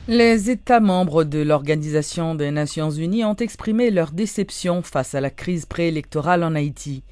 Les États membres de l'Organisation des Nations Unies ont exprimé leur déception face à la crise préélectorale en Haïti.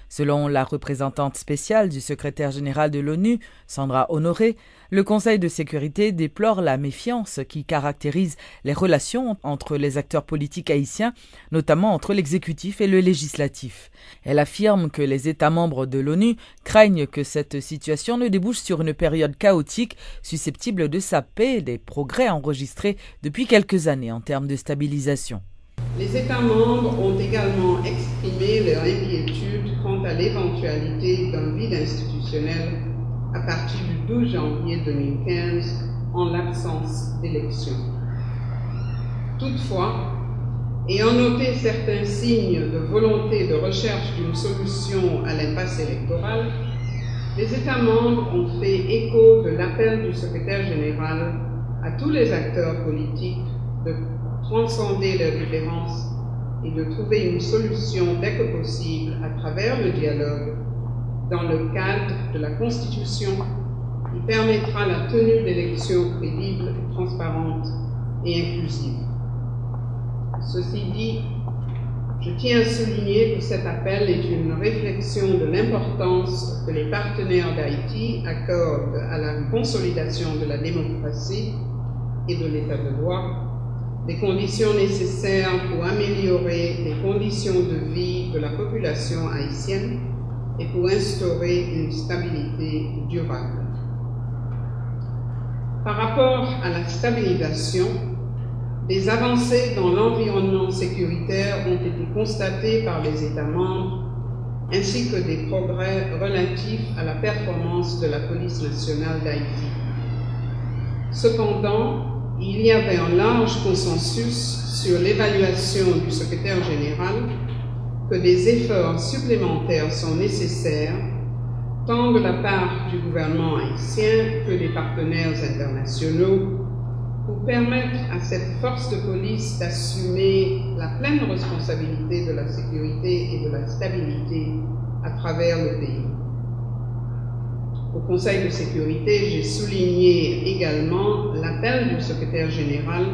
Selon la représentante spéciale du secrétaire général de l'ONU, Sandra Honoré, le Conseil de sécurité déplore la méfiance qui caractérise les relations entre les acteurs politiques haïtiens, notamment entre l'exécutif et le législatif. Elle affirme que les États membres de l'ONU craignent que cette situation ne débouche sur une période chaotique susceptible de saper des progrès enregistrés depuis quelques années en termes de stabilisation. Les États membres ont également exprimé leur inquiétude quant à l'éventualité d'un vide institutionnel à partir du 12 janvier 2015 en l'absence d'élections. Toutefois, ayant noté certains signes de volonté de recherche d'une solution à l'impasse électorale, les États membres ont fait écho de l'appel du secrétaire général à tous les acteurs politiques de transcender leurs différences et de trouver une solution dès que possible à travers le dialogue dans le cadre de la Constitution qui permettra la tenue d'élections crédibles, transparentes et inclusives. Ceci dit, je tiens à souligner que cet appel est une réflexion de l'importance que les partenaires d'Haïti accordent à la consolidation de la démocratie et de l'état de droit, des conditions nécessaires pour améliorer les conditions de vie de la population haïtienne et pour instaurer une stabilité durable. Par rapport à la stabilisation, des avancées dans l'environnement sécuritaire ont été constatées par les États membres, ainsi que des progrès relatifs à la performance de la police nationale d'Haïti. Cependant, il y avait un large consensus sur l'évaluation du secrétaire général que des efforts supplémentaires sont nécessaires, tant de la part du gouvernement haïtien que des partenaires internationaux, pour permettre à cette force de police d'assumer la pleine responsabilité de la sécurité et de la stabilité à travers le pays. Au Conseil de sécurité, j'ai souligné également l'appel du secrétaire général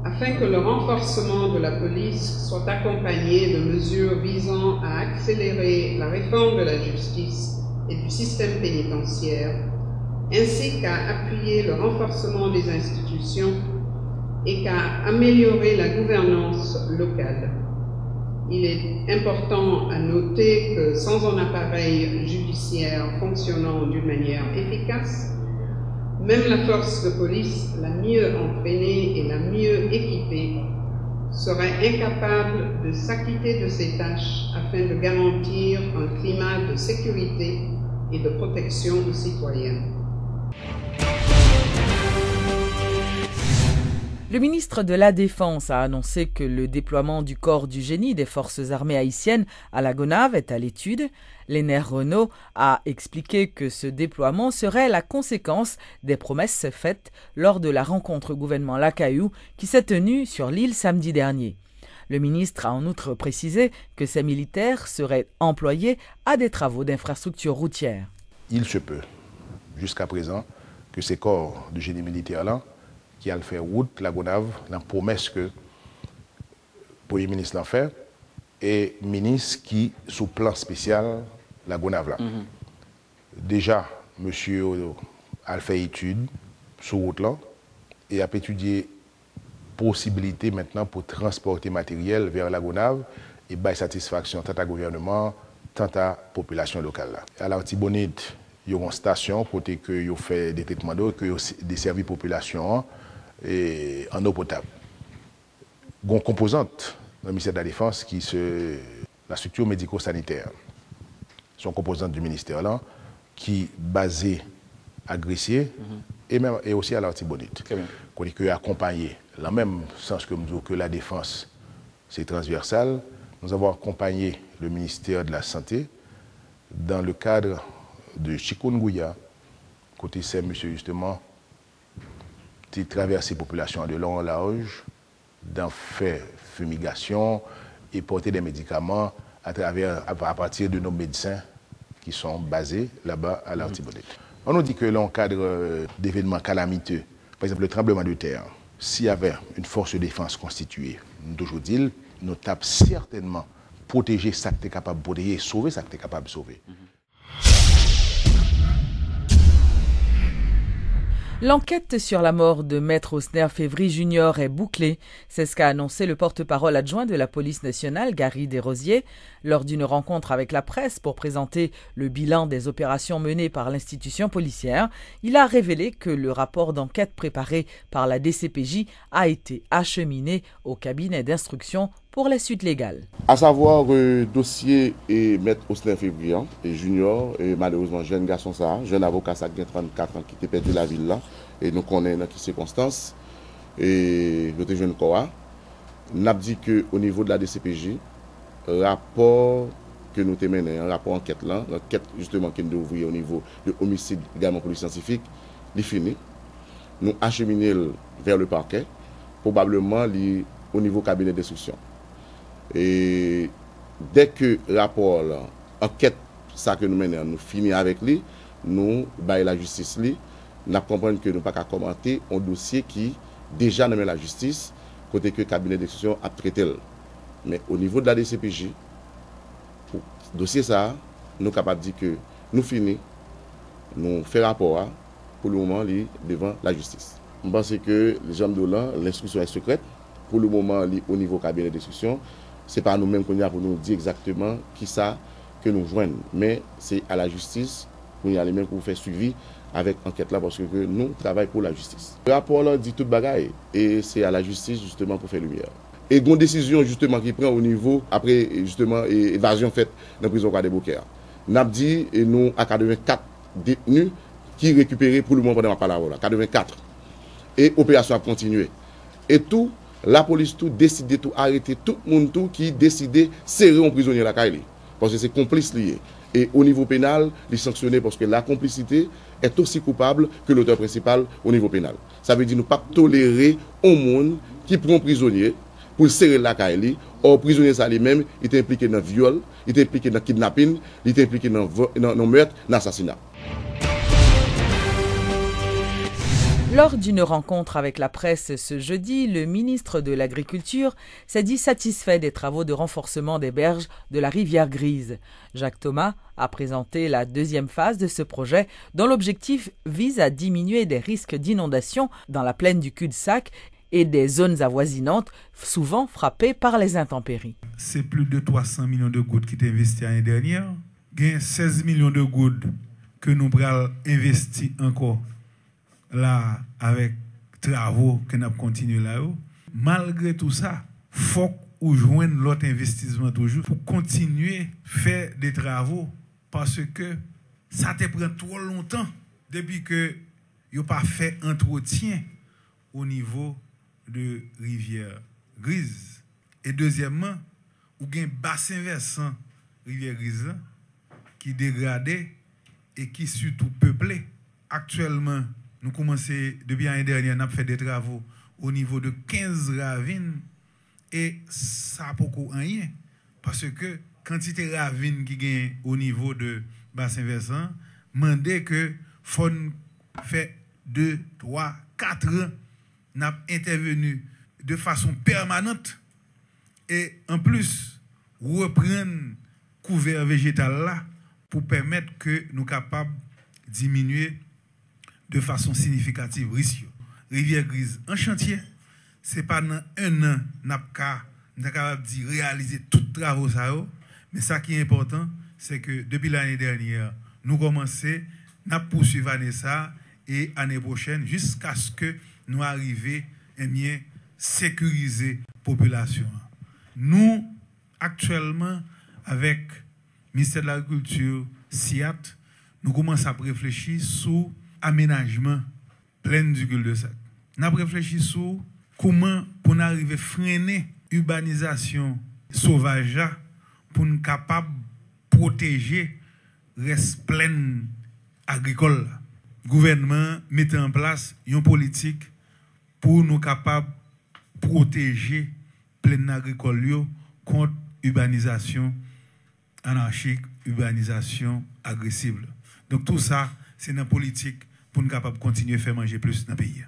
afin que le renforcement de la police soit accompagné de mesures visant à accélérer la réforme de la justice et du système pénitentiaire, ainsi qu'à appuyer le renforcement des institutions et qu'à améliorer la gouvernance locale. Il est important à noter que sans un appareil judiciaire fonctionnant d'une manière efficace, même la force de police la mieux entraînée et la mieux équipée serait incapable de s'acquitter de ses tâches afin de garantir un climat de sécurité et de protection des citoyens. Le ministre de la Défense a annoncé que le déploiement du corps du génie des forces armées haïtiennes à la Gonave est à l'étude. Léner Renault a expliqué que ce déploiement serait la conséquence des promesses faites lors de la rencontre gouvernement Lacayou qui s'est tenue sur l'île samedi dernier. Le ministre a en outre précisé que ces militaires seraient employés à des travaux d'infrastructure routière. Il se peut, jusqu'à présent, que ces corps du génie militaire-là qui a fait route, la Gonave, la promesse que le Premier ministre l'a fait, et ministre qui, sous plan spécial, la Gonave là. Déjà, monsieur a fait étude sur route là, et a étudié possibilité maintenant pour transporter matériel vers la Gonave et bailler satisfaction tant à gouvernement, tant à population locale là. À l'Artibonite, il y a une station côté que il fait des traitements d'eau, que des services population et en eau potable. Il y a une composante dans le ministère de la Défense qui est la structure médico-sanitaire. C'est une composante du ministère là qui est basée à Gressier et aussi à l'Artibonite. Qu'on est accompagné, dans le même sens que la défense, c'est transversal. Nous avons accompagné le ministère de la Santé dans le cadre de chikungunya, côté c'est monsieur justement qui traverse les populations de long en large, d'en faire fumigation et porter des médicaments à partir de nos médecins qui sont basés là-bas à l'Artibonite. On nous dit que dans le cadre d'événements calamiteux, par exemple, le tremblement de terre, s'il y avait une force de défense constituée, d'aujourd'hui, nous tapons certainement protéger ce qui est capable de protéger et sauver ce qui est capable de sauver. L'enquête sur la mort de Maître Osner Févry Junior est bouclée. C'est ce qu'a annoncé le porte-parole adjoint de la police nationale, Gary Desrosiers, lors d'une rencontre avec la presse pour présenter le bilan des opérations menées par l'institution policière. Il a révélé que le rapport d'enquête préparé par la DCPJ a été acheminé au cabinet d'instruction pour les suites légales. À savoir, dossier et Maître Osner Févry et Junior, et malheureusement jeune garçon ça, jeune avocat ça qui a 34 ans qui était perdu la ville là, et nous connaissons dans quelles circonstances, et nous sommes jeunes corps. Nous avons dit qu'au niveau de la DCPJ, rapport que nous avons mené, un rapport enquête là, l'enquête justement qui nous ouvrir au niveau de homicide également police scientifique, il est fini. Nous acheminons vers le parquet, probablement au niveau cabinet d'instruction. Et dès que le rapport, l'enquête, ça que nous menons, nous finissons avec lui, nous baillons la justice, nous comprenons que nous ne pouvons pas commenter un dossier qui déjà nommé la justice, côté que le cabinet d'instruction a traité. Mais au niveau de la DCPJ, pour le dossier ça, nous sommes capables de dire que nous finissons, nous faisons rapport pour le moment devant la justice. Je pense que les gens de là, l'instruction est secrète. Pour le moment, au niveau cabinet d'instruction, ce n'est pas nous-mêmes qu'on a pour nous dire exactement qui ça que nous joignons. Mais c'est à la justice qu'on y a les mêmes pour faire suivi avec l'enquête là parce que nous travaillons pour la justice. Le rapport là dit toute bagaille et c'est à la justice justement pour faire lumière. Et une décision justement qui prend au niveau, après justement évasion faite dans la prison de Beaucaire. Nous avons dit et nous à 84 détenus qui récupérés pour le moment pendant ma parole là, 84. Et l'opération a continué. Et tout, la police tout décide tout arrêter tout le monde tout qui décide serrer un prisonnier la caille parce que c'est complice lié. Et au niveau pénal, il est sanctionné parce que la complicité est aussi coupable que l'auteur principal au niveau pénal. Ça veut dire ne pas tolérer un monde qui prend prisonnier pour serrer la caille. Or prisonnier ça lui-même, il est impliqué dans le viol, il est impliqué dans le kidnapping, il est impliqué dans le meurtre, dans l'assassinat. Lors d'une rencontre avec la presse ce jeudi, le ministre de l'Agriculture s'est dit satisfait des travaux de renforcement des berges de la rivière Grise. Jacques Thomas a présenté la deuxième phase de ce projet dont l'objectif vise à diminuer des risques d'inondation dans la plaine du cul-de-sac et des zones avoisinantes souvent frappées par les intempéries. C'est plus de 300 millions de gouttes qui étaient investies l'année dernière. Il y a 16 millions de gouttes que nous avons investis encore. Là, avec travaux que nous continuons là-haut. Malgré tout ça, il faut qu'on joigne l'autre investissement toujours pour continuer à faire des travaux parce que ça te prend trop longtemps depuis que vous n'avez pas fait entretien au niveau de rivière Grise. Et deuxièmement, vous avez un bassin versant rivière Grise qui est dégradé et qui est surtout peuplé. Actuellement, nous commençons, depuis l'année dernière, nous avons fait des travaux au niveau de 15 ravines et ça n'a pas rien. Parce que quantité de ravines qui gagne au niveau de bassin versant, demandez que faut faire 2, 3, 4 ans, nous avons intervenu de façon permanente et en plus, reprendre couvert végétal là pour permettre que nous soyons capables de diminuer de façon significative risque. Rivière Grise en chantier, ce n'est pas dans un an nous sommes capables de réaliser tous les travaux, mais ce qui est important, c'est que depuis l'année dernière, nous commençons, nous poursuivons ça et l'année prochaine, jusqu'à ce que nous arrivions à mieux sécuriser la population. Nous, actuellement, avec le ministère de l'Agriculture, SIAT, nous commençons à réfléchir sur aménagement plein du cul-de-sac. Nous avons réfléchi sur comment pour arriver à freiner l'urbanisation sauvage pour nous capables de protéger reste plein agricole. Le gouvernement met en place une politique pour nous capables de protéger plein agricole contre l'urbanisation anarchique, urbanisation agressive. Donc tout ça, c'est une politique pour nous capables de continuer à faire manger plus dans le pays.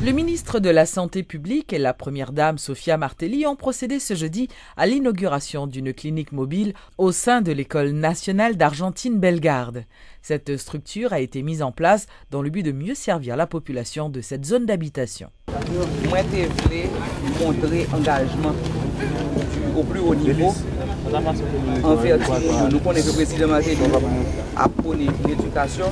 Le ministre de la Santé publique et la première dame Sophia Martelly ont procédé ce jeudi à l'inauguration d'une clinique mobile au sein de l'École nationale d'Argentine Bellegarde. Cette structure a été mise en place dans le but de mieux servir la population de cette zone d'habitation. Moi, je voulais montrer engagement au plus haut niveau envers nous connaissons le président Martelly à prôner l'éducation.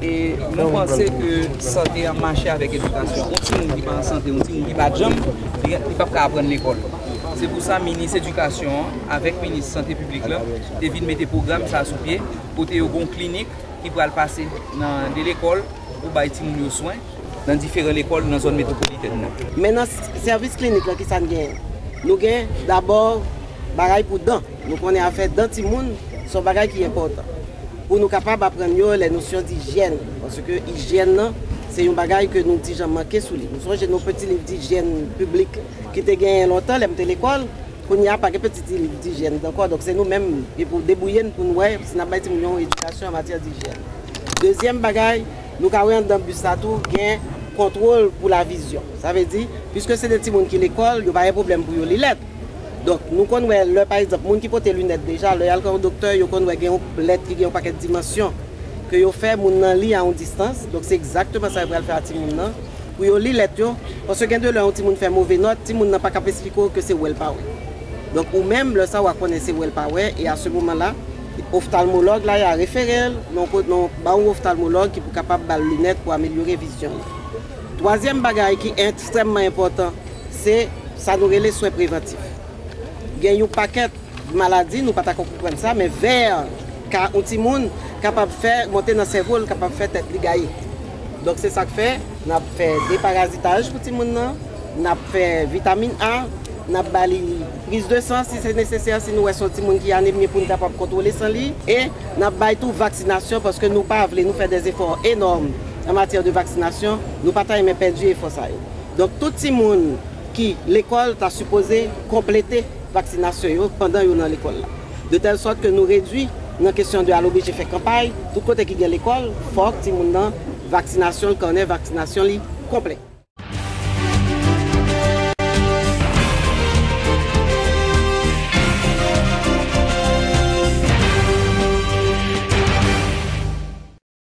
Et nous pensons que santé a marché avec l'éducation. On petit monde qui pas en santé, on petit monde qui pas de jambes, il ne peut pas apprendre l'école. C'est pour ça que le ministre de l'Éducation, avec le ministre de la Santé publique, devait mettre des programmes sous pied pour avoir une clinique qui pourra passer dans l'école pour faire des soins dans différentes écoles dans la zone métropolitaine. Maintenant, le service clinique qui s'en gagne, nous gagnons d'abord des pour dents. Nous connaissons à faire dents de monde, c'est un bagage qui est important. Pour nous capables d'apprendre les notions d'hygiène. Parce que l'hygiène, c'est un bagage que nous avons manqué sous lui. Nous sommes nos petits livres d'hygiène publique qui ont gagné longtemps, à l'école, qu'on n'y a pas de petits livres d'hygiène. Donc c'est nous-mêmes qui pour débrouiller pour nous, si nous avons une éducation en matière d'hygiène. Deuxième bagage, nous avons dans le bus un contrôle pour la vision. Ça veut dire, puisque c'est des petits gens qui l'école, il n'y a pas de problème pour les lettres. Donc, nous connaissons, par exemple, les gens qui portent les lunettes déjà, le docteur, ils connaissent des lettres qui ont un paquet de dimensions, que ils font les lire à une distance. Donc, c'est exactement ça qu'ils veulent faire à les gens. Pour lire les lettres, parce que quand les gens font mauvaise note, les gens n'ont pas capable d'expliquer que c'est well power. Donc, ou même, le savoir connaître c'est well power, et à ce moment-là, l'ophtalmologue, là, il y a un référent, un ophtalmologue qui est capable de les lunettes pour améliorer la vision. Troisième bagage qui est extrêmement important, c'est ça nous les soins préventifs. Il y a un paquet de maladies, nous ne pouvons pas comprendre ça, mais vers un petit monde capable de faire monter dans le cerveau, capable de faire tête ligaille. Donc c'est ça que fait. Nous avons fait des parasitages pour petit monde, nous avons fait vitamine A, nous avons fait prise de sang si c'est nécessaire, si nous avons un petit monde qui est anémie pour nous capable de contrôler son lit. Et nous avons fait toute vaccination parce que nous ne voulons pas faire des efforts énormes en matière de vaccination. Nous ne pouvons pas perdre l'effort. Donc tout petit monde qui l'école t'a supposé compléter vaccination pendant qu'ils sont dans l'école. De telle sorte que nous réduisons la question de l'obligé de faire campagne, tout côté qui est à l'école, il faut que les gens vaccination, qu'on ait vaccination complète.